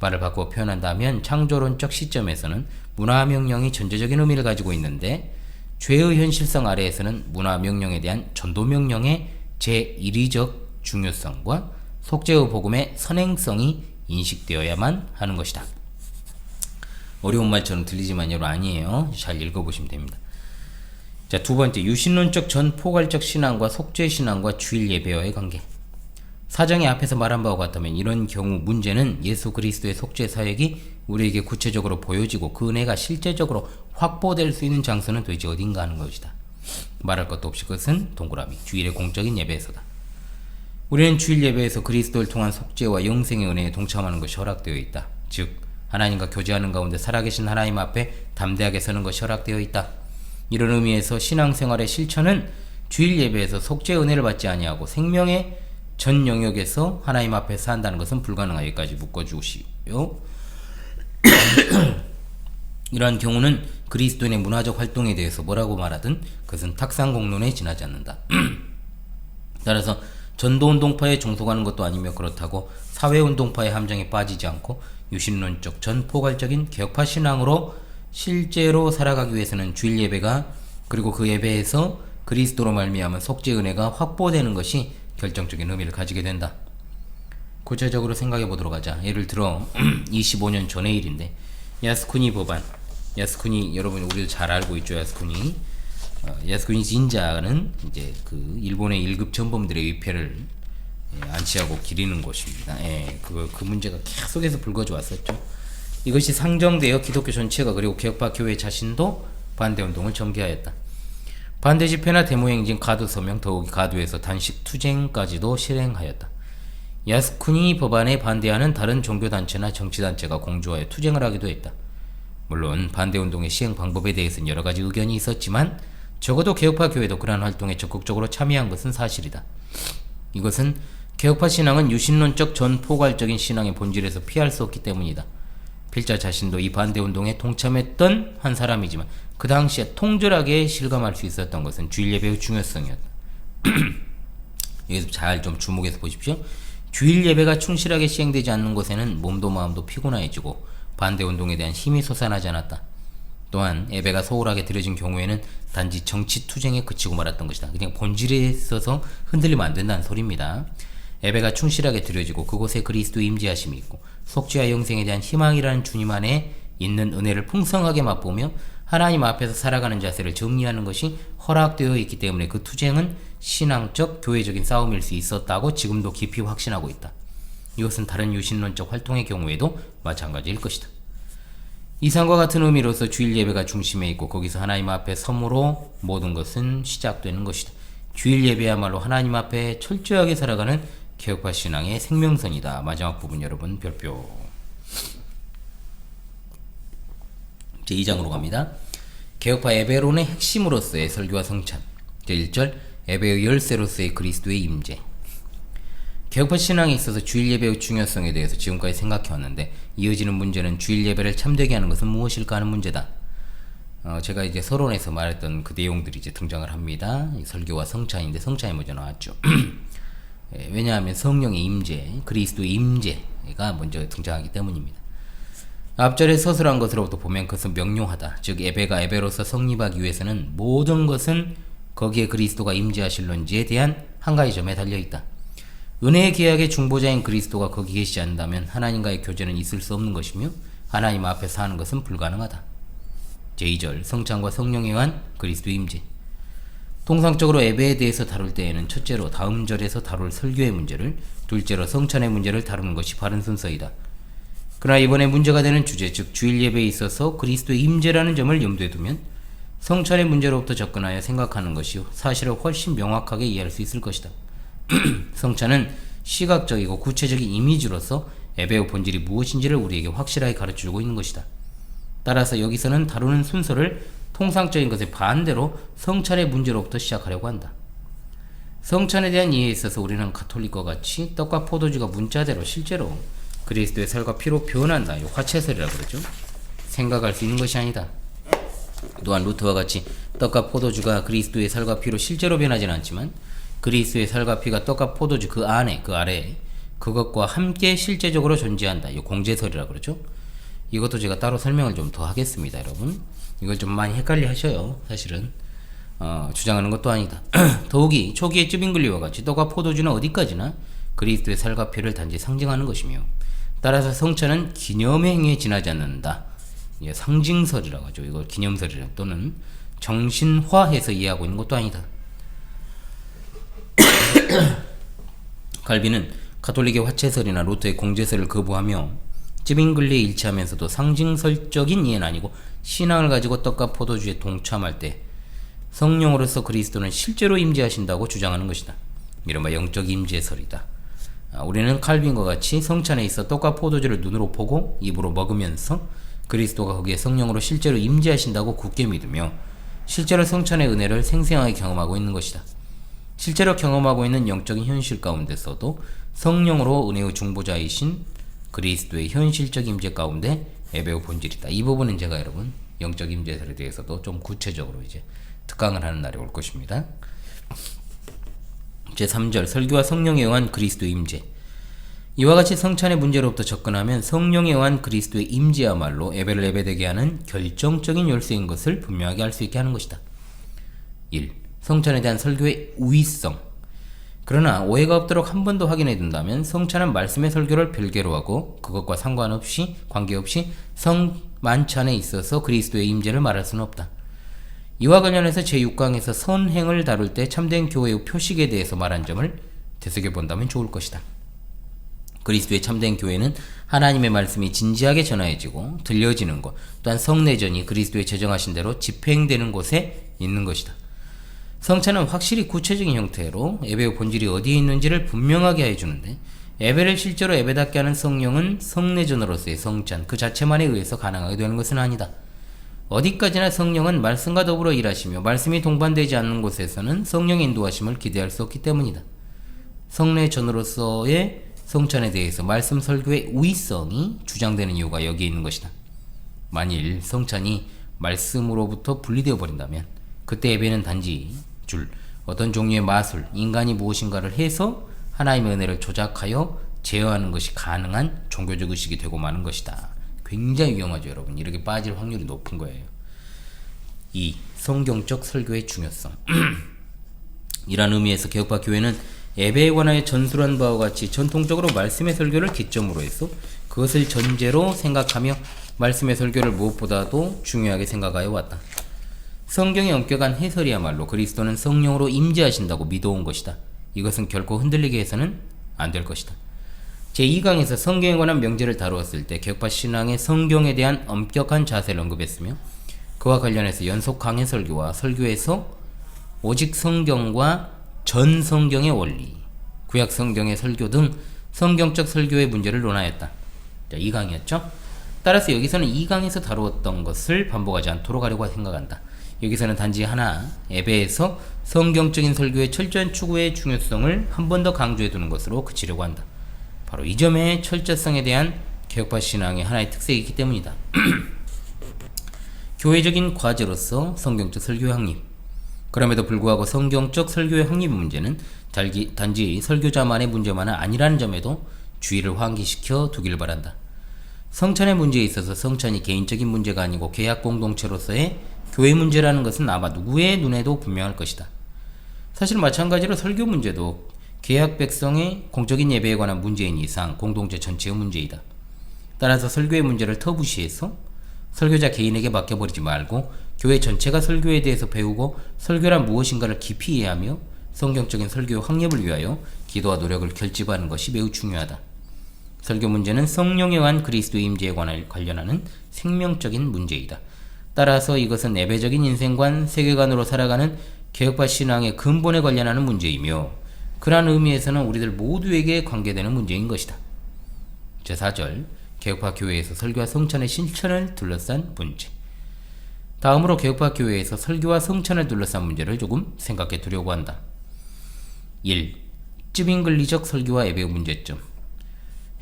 Speaker 1: 말을 바꾸어 표현한다면 창조론적 시점에서는 문화명령이 전제적인 의미를 가지고 있는데 죄의 현실성 아래에서는 문화명령에 대한 전도명령의 제1위적 중요성과 속죄의 복음의 선행성이 인식되어야만 하는 것이다. 어려운 말처럼 들리지만 여러분 아니에요. 잘 읽어보시면 됩니다. 자, 두 번째, 유신론적 전포괄적 신앙과 속죄 신앙과 주일 예배와의 관계. 사정이 앞에서 말한 바와 같다면 이런 경우 문제는 예수 그리스도의 속죄 사역이 우리에게 구체적으로 보여지고 그 은혜가 실제적으로 확보될 수 있는 장소는 도대체 어딘가 하는 것이다. 말할 것도 없이 그것은 동그라미, 주일의 공적인 예배에서다. 우리는 주일 예배에서 그리스도를 통한 속죄와 영생의 은혜에 동참하는 것이 허락되어 있다. 즉 하나님과 교제하는 가운데 살아계신 하나님 앞에 담대하게 서는 것이 허락되어 있다. 이런 의미에서 신앙생활의 실천은 주일 예배에서 속죄의 은혜를 받지 아니하고 생명의 전 영역에서 하나님 앞에 산다는 것은 불가능하다. 여기까지 묶어주시오. 이러한 경우는 그리스도인의 문화적 활동에 대해서 뭐라고 말하든 그것은 탁상공론에 지나지 않는다. 따라서 전도운동파에 종속하는 것도 아니며 그렇다고 사회운동파의 함정에 빠지지 않고 유신론적 전포괄적인 개혁파 신앙으로 실제로 살아가기 위해서는 주일 예배가 그리고 그 예배에서 그리스도로 말미암은 속죄 은혜가 확보되는 것이 결정적인 의미를 가지게 된다. 구체적으로 생각해 보도록 하자. 예를 들어 25년 전의 일인데 야스쿠니 법안, 야스쿠니 여러분 우리도 잘 알고 있죠. 야스쿠니 진자는 이제 그 일본의 1급 전범들의 위패를 안치하고 기리는 곳입니다. 그 문제가 계속해서 불거져 왔었죠. 이것이 상정되어 기독교 전체가 그리고 개혁파 교회 자신도 반대운동을 전개하였다. 반대 집회나 데모 행진, 가두 서명, 더욱이 가두에서 단식 투쟁까지도 실행하였다. 야스쿠니 법안에 반대하는 다른 종교단체나 정치단체가 공조하여 투쟁을 하기도 했다. 물론 반대운동의 시행 방법에 대해서는 여러가지 의견이 있었지만 적어도 개혁파 교회도 그러한 활동에 적극적으로 참여한 것은 사실이다. 이것은 개혁파 신앙은 유신론적 전포괄적인 신앙의 본질에서 피할 수 없기 때문이다. 필자 자신도 이 반대운동에 동참했던 한 사람이지만 그 당시에 통절하게 실감할 수 있었던 것은 주일 예배의 중요성이었다. 여기서 잘 좀 주목해서 보십시오. 주일 예배가 충실하게 시행되지 않는 곳에는 몸도 마음도 피곤해지고 반대운동에 대한 힘이 솟아나지 않았다. 또한 예배가 소홀하게 드려진 경우에는 단지 정치 투쟁에 그치고 말았던 것이다. 그냥 본질에 있어서 흔들리면 안 된다는 소리입니다. 예배가 충실하게 드려지고 그곳에 그리스도의 임재하심이 있고 속죄와 영생에 대한 희망이라는 주님 안에 있는 은혜를 풍성하게 맛보며 하나님 앞에서 살아가는 자세를 정리하는 것이 허락되어 있기 때문에 그 투쟁은 신앙적, 교회적인 싸움일 수 있었다고 지금도 깊이 확신하고 있다. 이것은 다른 유신론적 활동의 경우에도 마찬가지일 것이다. 이상과 같은 의미로서 주일 예배가 중심에 있고 거기서 하나님 앞에 섬으로 모든 것은 시작되는 것이다. 주일 예배야말로 하나님 앞에 철저하게 살아가는 개혁파 신앙의 생명선이다. 마지막 부분 여러분 별표. 제2장으로 갑니다. 개혁파 예배론의 핵심으로서의 설교와 성찬. 제1절 예배의 열쇠로서의 그리스도의 임재. 개혁파 신앙에 있어서 주일 예배의 중요성에 대해서 지금까지 생각해왔는데 이어지는 문제는 주일 예배를 참되게 하는 것은 무엇일까 하는 문제다. 제가 이제 서론에서 말했던 그 내용들이 이제 등장을 합니다. 설교와 성찬인데 성찬이 먼저 나왔죠. 왜냐하면 성령의 임재, 그리스도의 임재가 먼저 등장하기 때문입니다. 앞절에 서술한 것으로부터 보면 그것은 명료하다. 즉 예배가 예배로서 성립하기 위해서는 모든 것은 거기에 그리스도가 임재하실런지에 대한 한 가지 점에 달려있다. 은혜의 계약의 중보자인 그리스도가 거기 계시지 않는다면 하나님과의 교제는 있을 수 없는 것이며 하나님 앞에서 하는 것은 불가능하다. 제2절 성찬과 성령에 의한 그리스도의 임재. 통상적으로 예배에 대해서 다룰 때에는 첫째로 다음 절에서 다룰 설교의 문제를, 둘째로 성찬의 문제를 다루는 것이 바른 순서이다. 그러나 이번에 문제가 되는 주제, 즉 주일 예배에 있어서 그리스도의 임재라는 점을 염두에 두면 성찬의 문제로부터 접근하여 생각하는 것이 사실을 훨씬 명확하게 이해할 수 있을 것이다. 성찬은 시각적이고 구체적인 이미지로서 예배의 본질이 무엇인지를 우리에게 확실하게 가르쳐주고 있는 것이다. 따라서 여기서는 다루는 순서를 통상적인 것의 반대로 성찬의 문제로부터 시작하려고 한다. 성찬에 대한 이해에 있어서 우리는 가톨릭과 같이 떡과 포도주가 문자대로 실제로 그리스도의 살과 피로 변한다. 이 화채설이라고 그러죠. 생각할 수 있는 것이 아니다. 또한 루터와 같이 떡과 포도주가 그리스도의 살과 피로 실제로 변하지는 않지만 그리스도의 살과 피가 떡과 포도주 그 안에, 그 아래에 그것과 함께 실제적으로 존재한다. 이 공제설이라고 그러죠. 이것도 제가 따로 설명을 좀 더 하겠습니다, 여러분. 이걸 좀 많이 헷갈려 하셔요, 사실은. 주장하는 것도 아니다. 더욱이 초기의 쯔빙글리와 같이 떡과 포도주는 어디까지나 그리스도의 살과 피를 단지 상징하는 것이며 따라서 성찬은 기념의 행위에 지나지 않는다. 이게 상징설이라고 하죠. 이걸 기념설이라 또는 정신화해서 이해하고 있는 것도 아니다. 칼빈은 가톨릭의 화채설이나 루터의 공제설을 거부하며 쯔빙글리에 일치하면서도 상징설적인 이해는 아니고 신앙을 가지고 떡과 포도주에 동참할 때 성령으로서 그리스도는 실제로 임재하신다고 주장하는 것이다. 이른바 영적 임재설이다. 우리는 칼빈과 같이 성찬에 있어 떡과 포도주를 눈으로 보고 입으로 먹으면서 그리스도가 거기에 성령으로 실제로 임재하신다고 굳게 믿으며 실제로 성찬의 은혜를 생생하게 경험하고 있는 것이다. 실제로 경험하고 있는 영적인 현실 가운데서도 성령으로 은혜의 중보자이신 그리스도의 현실적 임재 가운데 예배의 본질이다. 이 부분은 제가 여러분 영적 임재설에 대해서도 좀 구체적으로 이제 특강을 하는 날이 올 것입니다. 제3절 설교와 성령에 의한 그리스도의 임재. 이와 같이 성찬의 문제로부터 접근하면 성령에 의한 그리스도의 임재야말로 예배를 예배되게 하는 결정적인 열쇠인 것을 분명하게 알 수 있게 하는 것이다. 1. 성찬에 대한 설교의 우위성. 그러나 오해가 없도록 한 번 더 확인해 둔다면 성찬은 말씀의 설교를 별개로 하고 그것과 상관없이 관계없이 성만찬에 있어서 그리스도의 임재를 말할 수는 없다. 이와 관련해서 제6강에서 선행을 다룰 때 참된 교회의 표식에 대해서 말한 점을 되새겨본다면 좋을 것이다. 그리스도의 참된 교회는 하나님의 말씀이 진지하게 전하여지고 들려지는 것, 또한 성내전이 그리스도의 제정하신 대로 집행되는 곳에 있는 것이다. 성찬은 확실히 구체적인 형태로 예배의 본질이 어디에 있는지를 분명하게 해주는데 예배를 실제로 예배답게 하는 성령은 성내전으로서의 성찬 그 자체만에 의해서 가능하게 되는 것은 아니다. 어디까지나 성령은 말씀과 더불어 일하시며 말씀이 동반되지 않는 곳에서는 성령의 인도하심을 기대할 수 없기 때문이다. 성내전으로서의 성찬에 대해서 말씀 설교의 우위성이 주장되는 이유가 여기에 있는 것이다. 만일 성찬이 말씀으로부터 분리되어 버린다면 그때 예배는 단지 어떤 종류의 마술, 인간이 무엇인가를 해서 하나님의 은혜를 조작하여 제어하는 것이 가능한 종교적 의식이 되고 마는 것이다. 굉장히 위험하죠, 여러분. 이렇게 빠질 확률이 높은 거예요. 2. 성경적 설교의 중요성. 이런 의미에서 개혁파 교회는 예배에 관하여 전술한 바와 같이 전통적으로 말씀의 설교를 기점으로 해서 그것을 전제로 생각하며 말씀의 설교를 무엇보다도 중요하게 생각하여 왔다. 성경의 엄격한 해설이야말로 그리스도는 성령으로 임재하신다고 믿어온 것이다. 이것은 결코 흔들리게 해서는 안 될 것이다. 제2강에서 성경에 관한 명제를 다루었을 때 개혁파 신앙의 성경에 대한 엄격한 자세를 언급했으며 그와 관련해서 연속 강해 설교와 설교에서 오직 성경과 전 성경의 원리, 구약 성경의 설교 등 성경적 설교의 문제를 논하였다. 2강이었죠. 따라서 여기서는 2강에서 다루었던 것을 반복하지 않도록 하려고 생각한다. 여기서는 단지 하나, 예배에서 성경적인 설교의 철저한 추구의 중요성을 한 번 더 강조해 두는 것으로 그치려고 한다. 바로 이 점의 철저성에 대한 개혁파 신앙의 하나의 특색이기 때문이다. 교회적인 과제로서 성경적 설교의 확립. 그럼에도 불구하고 성경적 설교의 확립 문제는 단지 설교자만의 문제만은 아니라는 점에도 주의를 환기시켜 두길 바란다. 성찬의 문제에 있어서 성찬이 개인적인 문제가 아니고 계약 공동체로서의 교회 문제라는 것은 아마 누구의 눈에도 분명할 것이다. 사실 마찬가지로 설교 문제도 계약 백성의 공적인 예배에 관한 문제인 이상 공동체 전체의 문제이다. 따라서 설교의 문제를 터부시해서 설교자 개인에게 맡겨버리지 말고 교회 전체가 설교에 대해서 배우고 설교란 무엇인가를 깊이 이해하며 성경적인 설교의 확립을 위하여 기도와 노력을 결집하는 것이 매우 중요하다. 설교 문제는 성령에 의한 그리스도의 임재에 관련하는 생명적인 문제이다. 따라서 이것은 예배적인 인생관, 세계관으로 살아가는 개혁파 신앙의 근본에 관련하는 문제이며 그러한 의미에서는 우리들 모두에게 관계되는 문제인 것이다. 제4절, 개혁파 교회에서 설교와 성찬의 실천을 둘러싼 문제. 다음으로 개혁파 교회에서 설교와 성찬을 둘러싼 문제를 조금 생각해 두려고 한다. 1. 쯔빙글리적 설교와 예배의 문제점.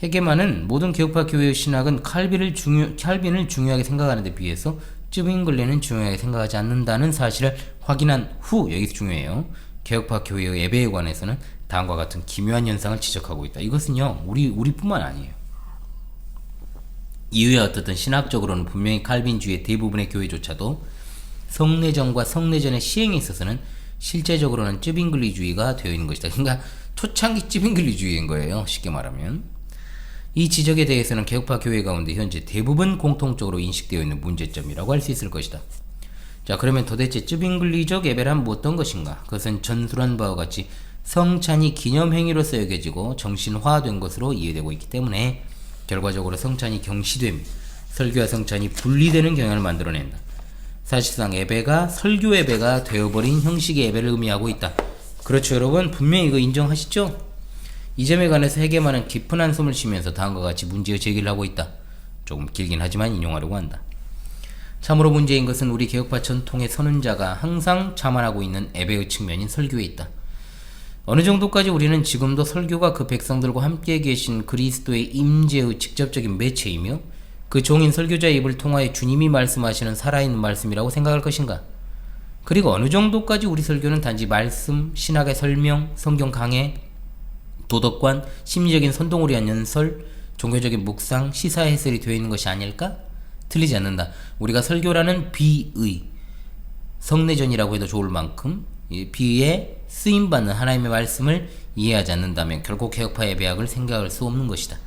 Speaker 1: 헤게만은 모든 개혁파 교회의 신학은 칼빈을 중요하게 생각하는 데 비해서 쯔빙글레는 중요하게 생각하지 않는다는 사실을 확인한 후, 여기서 중요해요. 개혁파 교회의 예배에 관해서는 다음과 같은 기묘한 현상을 지적하고 있다. 이것은요, 우리뿐만 아니에요. 이후에 어떻든 신학적으로는 분명히 칼빈주의 대부분의 교회조차도 성례전과 성례전의 시행에 있어서는 실제적으로는 쯔빙글리주의가 되어 있는 것이다. 그러니까 초창기 쯔빙글리주의인 거예요. 쉽게 말하면. 이 지적에 대해서는 개혁파 교회 가운데 현재 대부분 공통적으로 인식되어 있는 문제점이라고 할 수 있을 것이다. 자, 그러면 도대체 쯔빙글리적 예배란 어떤 것인가? 그것은 전술한 바와 같이 성찬이 기념행위로서 여겨지고 정신화된 것으로 이해되고 있기 때문에 결과적으로 성찬이 경시됨, 설교와 성찬이 분리되는 경향을 만들어낸다. 사실상 예배가 설교 예배가 되어버린 형식의 예배를 의미하고 있다. 그렇죠, 여러분? 분명히 이거 인정하시죠? 이 점에 관해서 헤게만은 깊은 한숨을 쉬면서 다음과 같이 문제의 제기를 하고 있다. 조금 길긴 하지만 인용하려고 한다. 참으로 문제인 것은 우리 개혁파 전통의 선언자가 항상 자만하고 있는 예배의 측면인 설교에 있다. 어느 정도까지 우리는 지금도 설교가 그 백성들과 함께 계신 그리스도의 임재의 직접적인 매체이며 그 종인 설교자의 입을 통하여 주님이 말씀하시는 살아있는 말씀이라고 생각할 것인가? 그리고 어느 정도까지 우리 설교는 단지 말씀, 신학의 설명, 성경 강해, 도덕관, 심리적인 선동을 위한 연설, 종교적인 묵상, 시사 해설이 되어 있는 것이 아닐까? 틀리지 않는다. 우리가 설교라는 비의, 성례전이라고 해도 좋을 만큼 비에 쓰임받는 하나님의 말씀을 이해하지 않는다면 결국 개혁파 예배학을 생각할 수 없는 것이다.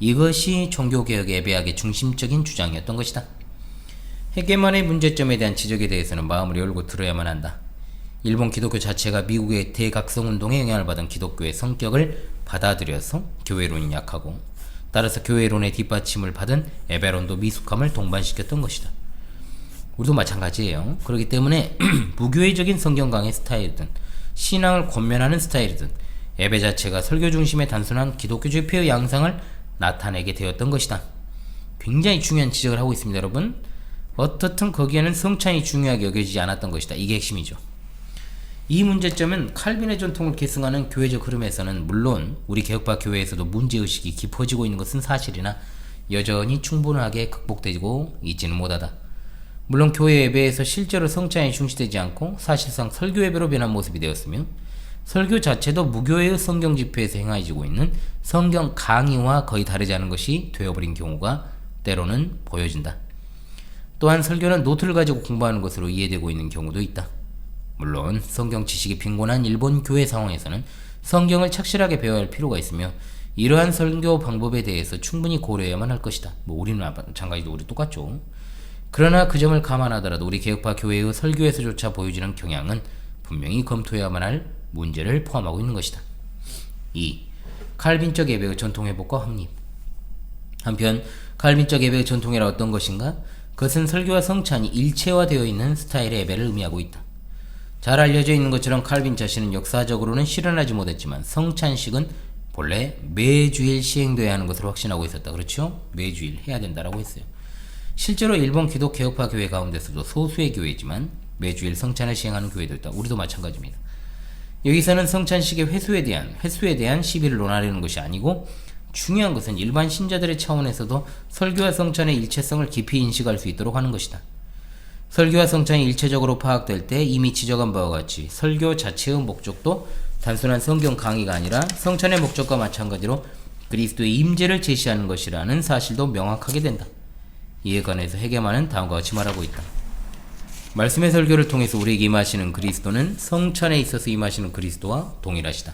Speaker 1: 이것이 종교개혁 예배학의 중심적인 주장이었던 것이다. 헤게만의 문제점에 대한 지적에 대해서는 마음을 열고 들어야만 한다. 일본 기독교 자체가 미국의 대각성운동에 영향을 받은 기독교의 성격을 받아들여서 교회론이 약하고 따라서 교회론의 뒷받침을 받은 예배론도 미숙함을 동반시켰던 것이다. 우리도 마찬가지예요. 그렇기 때문에 무교회적인 성경 강의 스타일이든 신앙을 권면하는 스타일이든 예배 자체가 설교 중심의 단순한 기독교 집회의 양상을 나타내게 되었던 것이다. 굉장히 중요한 지적을 하고 있습니다, 여러분. 어떻든 거기에는 성찬이 중요하게 여겨지지 않았던 것이다. 이게 핵심이죠. 이 문제점은 칼빈의 전통을 계승하는 교회적 흐름에서는 물론 우리 개혁파 교회에서도 문제의식이 깊어지고 있는 것은 사실이나 여전히 충분하게 극복되고 있지는 못하다. 물론 교회 예배에서 실제로 성찬이 중시되지 않고 사실상 설교 예배로 변한 모습이 되었으며 설교 자체도 무교회의 성경 집회에서 행해지고 있는 성경 강의와 거의 다르지 않은 것이 되어버린 경우가 때로는 보여진다. 또한 설교는 노트를 가지고 공부하는 것으로 이해되고 있는 경우도 있다. 물론 성경 지식이 빈곤한 일본 교회 상황에서는 성경을 착실하게 배워야 할 필요가 있으며 이러한 설교 방법에 대해서 충분히 고려해야만 할 것이다. 뭐 우리는 마찬가지로 우리 똑같죠. 그러나 그 점을 감안하더라도 우리 개혁파 교회의 설교에서조차 보여지는 경향은 분명히 검토해야만 할 문제를 포함하고 있는 것이다. 2. 칼빈적 예배의 전통 회복과 확립. 한편 칼빈적 예배의 전통이라 어떤 것인가? 그것은 설교와 성찬이 일체화되어 있는 스타일의 예배를 의미하고 있다. 잘 알려져 있는 것처럼 칼빈 자신은 역사적으로는 실현하지 못했지만 성찬식은 본래 매주일 시행되어야 하는 것으로 확신하고 있었다. 그렇죠? 매주일 해야 된다라고 했어요. 실제로 일본 기독 개혁파 교회 가운데서도 소수의 교회지만 매주일 성찬을 시행하는 교회도 있다. 우리도 마찬가지입니다. 여기서는 성찬식의 횟수에 대한 시비를 논하려는 것이 아니고 중요한 것은 일반 신자들의 차원에서도 설교와 성찬의 일체성을 깊이 인식할 수 있도록 하는 것이다. 설교와 성찬이 일체적으로 파악될 때 이미 지적한 바와 같이 설교 자체의 목적도 단순한 성경 강의가 아니라 성찬의 목적과 마찬가지로 그리스도의 임재를 제시하는 것이라는 사실도 명확하게 된다. 이에 관해서 헤게만은 다음과 같이 말하고 있다. 말씀의 설교를 통해서 우리에게 임하시는 그리스도는 성찬에 있어서 임하시는 그리스도와 동일하시다.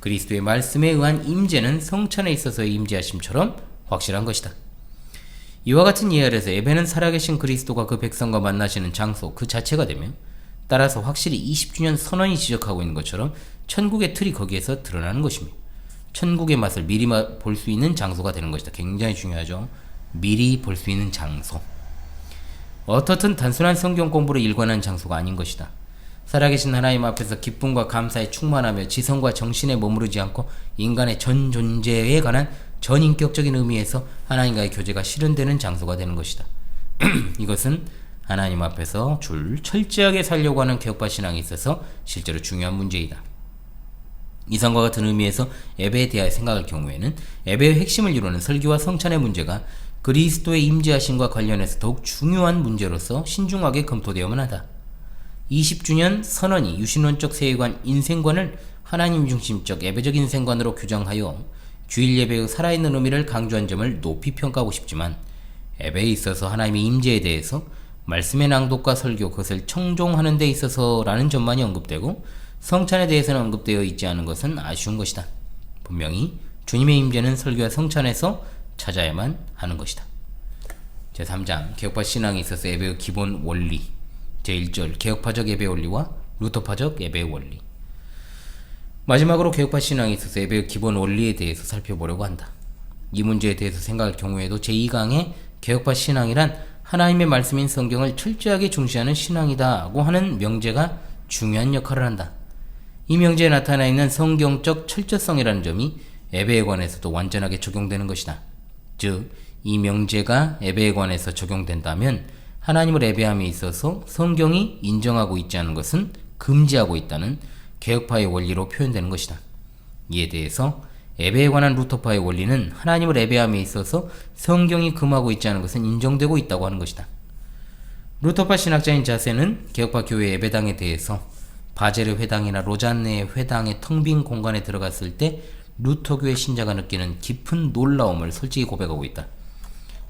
Speaker 1: 그리스도의 말씀에 의한 임재는 성찬에 있어서의 임재하심처럼 확실한 것이다. 이와 같은 이해 아래서 예배는 살아계신 그리스도가 그 백성과 만나시는 장소 그 자체가 되며 따라서 확실히 20주년 선언이 지적하고 있는 것처럼 천국의 틀이 거기에서 드러나는 것입니다. 천국의 맛을 미리 볼 수 있는 장소가 되는 것이다. 굉장히 중요하죠. 미리 볼 수 있는 장소. 어떻든 단순한 성경 공부로 일관한 장소가 아닌 것이다. 살아계신 하나님 앞에서 기쁨과 감사에 충만하며 지성과 정신에 머무르지 않고 인간의 전 존재에 관한 전인격적인 의미에서 하나님과의 교제가 실현되는 장소가 되는 것이다. 이것은 하나님 앞에서 철저하게 살려고 하는 개혁파 신앙에 있어서 실제로 중요한 문제이다. 이상과 같은 의미에서 예배에 대하여 생각할 경우에는 예배의 핵심을 이루는 설교와 성찬의 문제가 그리스도의 임재하심과 관련해서 더욱 중요한 문제로서 신중하게 검토되어야만 하다. 20주년 선언이 유신론적 세계관 인생관을 하나님 중심적 예배적 인생관으로 규정하여 주일 예배의 살아있는 의미를 강조한 점을 높이 평가하고 싶지만 예배에 있어서 하나님의 임재에 대해서 말씀의 낭독과 설교 그것을 청종하는 데 있어서라는 점만이 언급되고 성찬에 대해서는 언급되어 있지 않은 것은 아쉬운 것이다. 분명히 주님의 임재는 설교와 성찬에서 찾아야만 하는 것이다. 제3장 개혁파 신앙에 있어서 예배의 기본 원리 제1절 개혁파적 예배 원리와 루터파적 예배의 원리. 마지막으로 개혁파 신앙에 있어서 예배의 기본 원리에 대해서 살펴보려고 한다. 이 문제에 대해서 생각할 경우에도 제2강의 개혁파 신앙이란 하나님의 말씀인 성경을 철저하게 중시하는 신앙이다고 하는 명제가 중요한 역할을 한다. 이 명제에 나타나 있는 성경적 철저성이라는 점이 예배에 관해서도 완전하게 적용되는 것이다. 즉, 이 명제가 예배에 관해서 적용된다면 하나님을 예배함에 있어서 성경이 인정하고 있지 않은 것은 금지하고 있다는 개혁파의 원리로 표현되는 것이다. 이에 대해서 예배에 관한 루터파의 원리는 하나님을 예배함에 있어서 성경이 금하고 있지 않은 것은 인정되고 있다고 하는 것이다. 루터파 신학자인 자세는 개혁파 교회 예배당에 대해서 바젤의 회당이나 로잔네의 회당의 텅 빈 공간에 들어갔을 때 루터교의 신자가 느끼는 깊은 놀라움을 솔직히 고백하고 있다.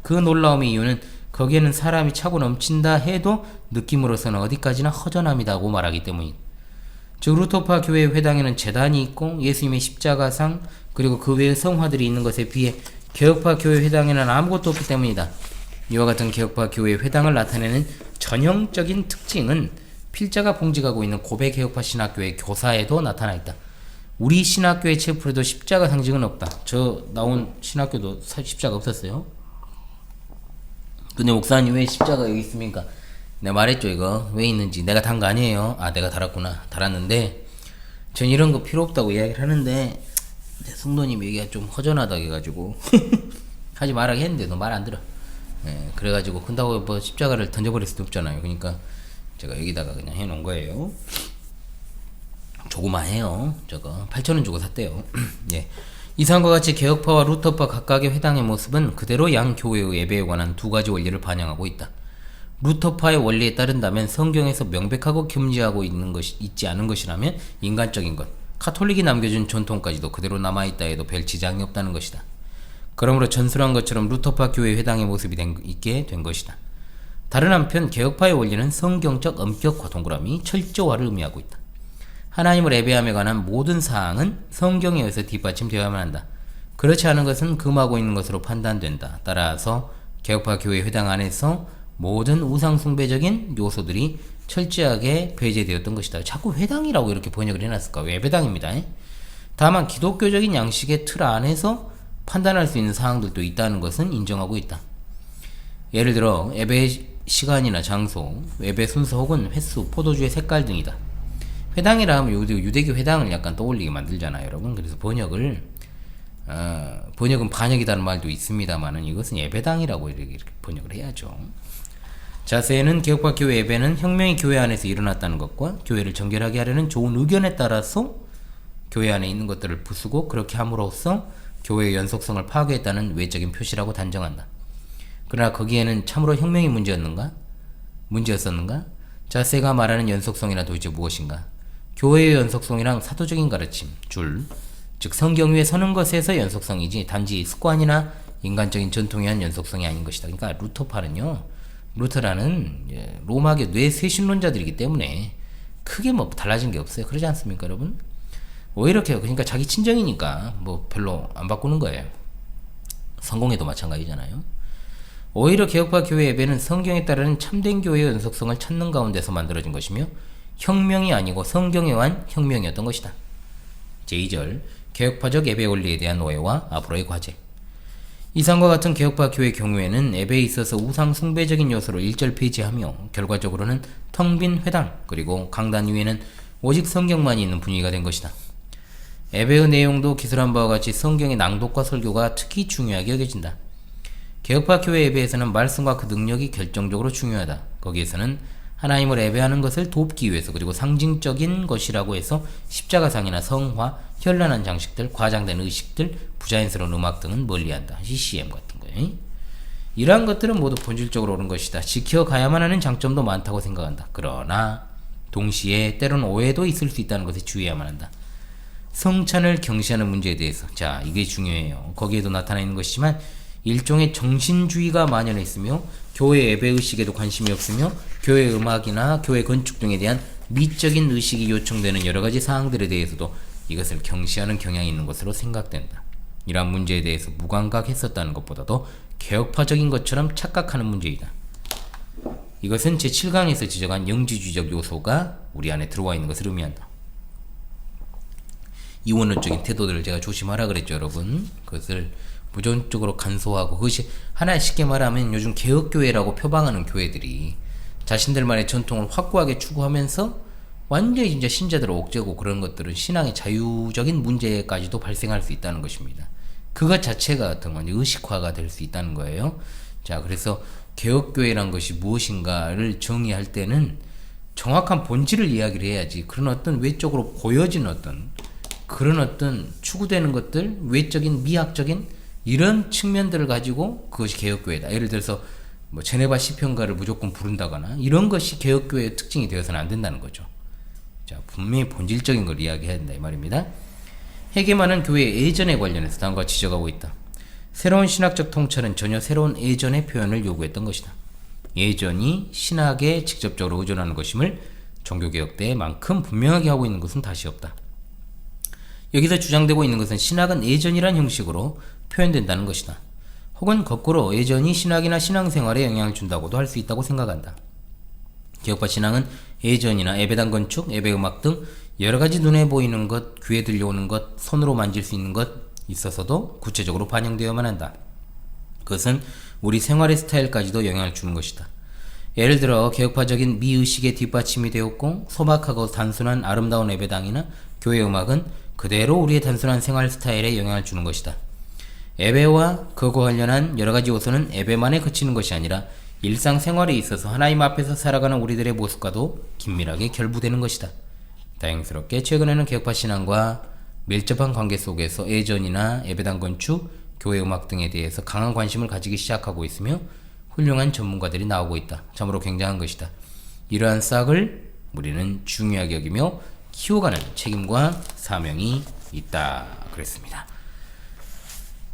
Speaker 1: 그 놀라움의 이유는 거기에는 사람이 차고 넘친다 해도 느낌으로서는 어디까지나 허전함이다고 말하기 때문이다. 즉 루터파 교회의 회당에는 제단이 있고 예수님의 십자가상 그리고 그 외의 성화들이 있는 것에 비해 개혁파 교회 회당에는 아무것도 없기 때문이다. 이와 같은 개혁파 교회 회당을 나타내는 전형적인 특징은 필자가 봉직하고 있는 고백 개혁파 신학교의 교사에도 나타나 있다. 우리 신학교의 체프에도 십자가 상징은 없다. 저 나온 신학교도 십자가 없었어요. 근데 목사님 왜 십자가 여기 있습니까? 내가 말했죠 이거 왜 있는지. 내가 단 거 아니에요. 아 내가 달았구나. 달았는데 전 이런 거 필요 없다고 이야기를 하는데 성도님 얘기가 좀 허전하다 해가지고 하지 말라고 했는데 너 말 안 들어. 그래가지고 근다고 뭐 십자가를 던져버릴 수도 없잖아요. 그러니까 제가 여기다가 그냥 해놓은 거예요. 조그마해요. 저거 8,000원 주고 샀대요. 예. 이상과 같이 개혁파와 루터파 각각의 회당의 모습은 그대로 양 교회의 예배에 관한 두 가지 원리를 반영하고 있다. 루터파의 원리에 따른다면 성경에서 명백하고 금지하고 있지 않은 것이라면 인간적인 것, 카톨릭이 남겨준 전통까지도 그대로 남아있다 해도 별 지장이 없다는 것이다. 그러므로 전술한 것처럼 루터파 교회 회당의 모습이 있게 된 것이다. 다른 한편 개혁파의 원리는 성경적 엄격과 동그라미, 철저화를 의미하고 있다. 하나님을 예배함에 관한 모든 사항은 성경에 의해서 뒷받침되어야만 한다. 그렇지 않은 것은 금하고 있는 것으로 판단된다. 따라서 개혁파 교회 회당 안에서 모든 우상숭배적인 요소들이 철저하게 배제되었던 것이다. 자꾸 회당이라고 이렇게 번역을 해놨을까? 외배당입니다. 다만 기독교적인 양식의 틀 안에서 판단할 수 있는 사항들도 있다는 것은 인정하고 있다. 예를 들어 예배 시간이나 장소, 예배 순서 혹은 횟수, 포도주의 색깔 등이다. 회당이라 하면 유대교 회당을 약간 떠올리게 만들잖아요, 여러분. 그래서 번역은 반역이라는 말도 있습니다만은 이것은 예배당이라고 이렇게 번역을 해야죠. 자세는 개혁파 교회 예배는 혁명이 교회 안에서 일어났다는 것과 교회를 정결하게 하려는 좋은 의견에 따라서 교회 안에 있는 것들을 부수고 그렇게 함으로써 교회의 연속성을 파괴했다는 외적인 표시라고 단정한다. 그러나 거기에는 참으로 혁명이 문제였었는가? 자세가 말하는 연속성이란 도대체 무엇인가? 교회의 연속성이란 사도적인 가르침, 즉 성경 위에 서는 것에서 연속성이지 단지 습관이나 인간적인 전통에 의한 연속성이 아닌 것이다. 그러니까 루터라는 로마계 뇌쇄신론자들이기 때문에 크게 달라진 게 없어요. 그러지 않습니까, 여러분? 오히려 그러니까 자기 친정이니까 별로 안 바꾸는 거예요. 성공회도 마찬가지잖아요. 오히려 개혁파 교회 예배는 성경에 따르는 참된 교회의 연속성을 찾는 가운데서 만들어진 것이며 혁명이 아니고 성경에 의한 혁명이었던 것이다. 제2절 개혁파적 예배 원리에 대한 오해와 앞으로의 과제. 이상과 같은 개혁파 교회의 경우에는 예배에 있어서 우상 숭배적인 요소를 일절 폐지하며 결과적으로는 텅 빈 회당 그리고 강단 위에는 오직 성경만이 있는 분위기가 된 것이다. 예배의 내용도 기술한 바와 같이 성경의 낭독과 설교가 특히 중요하게 여겨진다. 개혁파 교회 예배에서는 말씀과 그 능력이 결정적으로 중요하다. 거기에서는 하나님을 예배하는 것을 돕기 위해서 그리고 상징적인 것이라고 해서 십자가상이나 성화, 현란한 장식들, 과장된 의식들, 부자연스러운 음악 등은 멀리한다. CCM 같은 거예요. 이러한 것들은 모두 본질적으로 옳은 것이다. 지켜가야만 하는 장점도 많다고 생각한다. 그러나 동시에 때로는 오해도 있을 수 있다는 것에 주의해야만 한다. 성찬을 경시하는 문제에 대해서 이게 중요해요. 거기에도 나타나 있는 것이지만 일종의 정신주의가 만연해 있으며 교회 예배 의식에도 관심이 없으며 교회 음악이나 교회 건축 등에 대한 미적인 의식이 요청되는 여러가지 사항들에 대해서도 이것을 경시하는 경향이 있는 것으로 생각된다. 이러한 문제에 대해서 무감각했었다는 것보다도 개혁파적인 것처럼 착각하는 문제이다. 이것은 제7강에서 지적한 영지주의적 요소가 우리 안에 들어와 있는 것을 의미한다. 이원론적인 태도들을 제가 조심하라 그랬죠, 여러분. 그것을 부정적으로 간소화하고, 그것이 하나 쉽게 말하면 요즘 개혁교회라고 표방하는 교회들이 자신들만의 전통을 확고하게 추구하면서 완전히 진짜 신자들을 옥죄고 그런 것들은 신앙의 자유적인 문제까지도 발생할 수 있다는 것입니다. 그것 자체가 어떤 건지 의식화가 될 수 있다는 거예요. 그래서 개혁교회란 것이 무엇인가를 정의할 때는 정확한 본질을 이야기를 해야지 그런 어떤 외적으로 보여지는 그런 어떤 추구되는 것들, 외적인 미학적인 이런 측면들을 가지고 그것이 개혁교회다. 예를 들어서 제네바 시편가를 무조건 부른다거나 이런 것이 개혁교회의 특징이 되어서는 안 된다는 거죠. 분명히 본질적인 걸 이야기해야 된다 이 말입니다. 헤게만은 교회의 예전에 관련해서 다음과 지적하고 있다. 새로운 신학적 통찰은 전혀 새로운 예전의 표현을 요구했던 것이다. 예전이 신학에 직접적으로 의존하는 것임을 종교개혁 때만큼 분명하게 하고 있는 것은 다시 없다. 여기서 주장되고 있는 것은 신학은 예전이란 형식으로 표현된다는 것이다. 혹은 거꾸로 예전이 신학이나 신앙생활에 영향을 준다고도 할 수 있다고 생각한다. 개혁파 신앙은 예전이나 예배당 건축, 예배음악 등 여러가지 눈에 보이는 것, 귀에 들려오는 것, 손으로 만질 수 있는 것 있어서도 구체적으로 반영되어야만 한다. 그것은 우리 생활의 스타일까지도 영향을 주는 것이다. 예를 들어 개혁파적인 미의식의 뒷받침이 되었고 소박하고 단순한 아름다운 예배당이나 교회 음악은 그대로 우리의 단순한 생활 스타일에 영향을 주는 것이다. 예배와 그거 관련한 여러가지 요소는 예배만에 그치는 것이 아니라 일상생활에 있어서 하나님 앞에서 살아가는 우리들의 모습과도 긴밀하게 결부되는 것이다. 다행스럽게 최근에는 개혁파 신앙과 밀접한 관계 속에서 예전이나 예배당 건축, 교회 음악 등에 대해서 강한 관심을 가지기 시작하고 있으며 훌륭한 전문가들이 나오고 있다. 참으로 굉장한 것이다. 이러한 싹을 우리는 중요하게 여기며 키워가는 책임과 사명이 있다. 그랬습니다.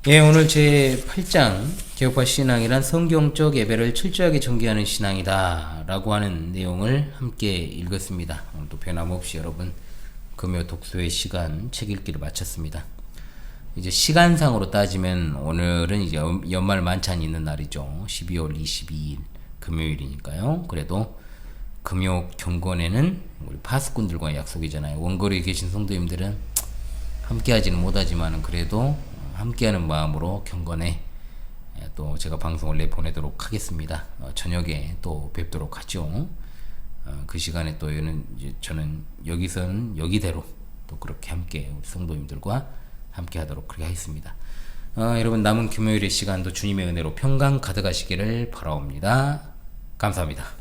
Speaker 1: 오늘 제 8장 개혁파 신앙이란 성경적 예배를 철저하게 전개하는 신앙이다 라고 하는 내용을 함께 읽었습니다. 오늘도 변함없이 여러분 금요 독서의 시간 책 읽기를 마쳤습니다. 이제 시간상으로 따지면 오늘은 이제 연말 만찬이 있는 날이죠. 12월 22일 금요일이니까요. 그래도 금요 경건에는 우리 파수꾼들과의 약속이잖아요. 원거리에 계신 성도님들은 함께하지는 못하지만 그래도 함께하는 마음으로 경건에 또 제가 방송을 내보내도록 하겠습니다. 저녁에 또 뵙도록 하죠. 그 시간에 또 이제 저는 여기서는 여기대로 또 그렇게 함께 우리 성도님들과 함께 하도록 그렇게 하겠습니다. 여러분 남은 금요일의 시간도 주님의 은혜로 평강 가득하시기를 바라옵니다. 감사합니다.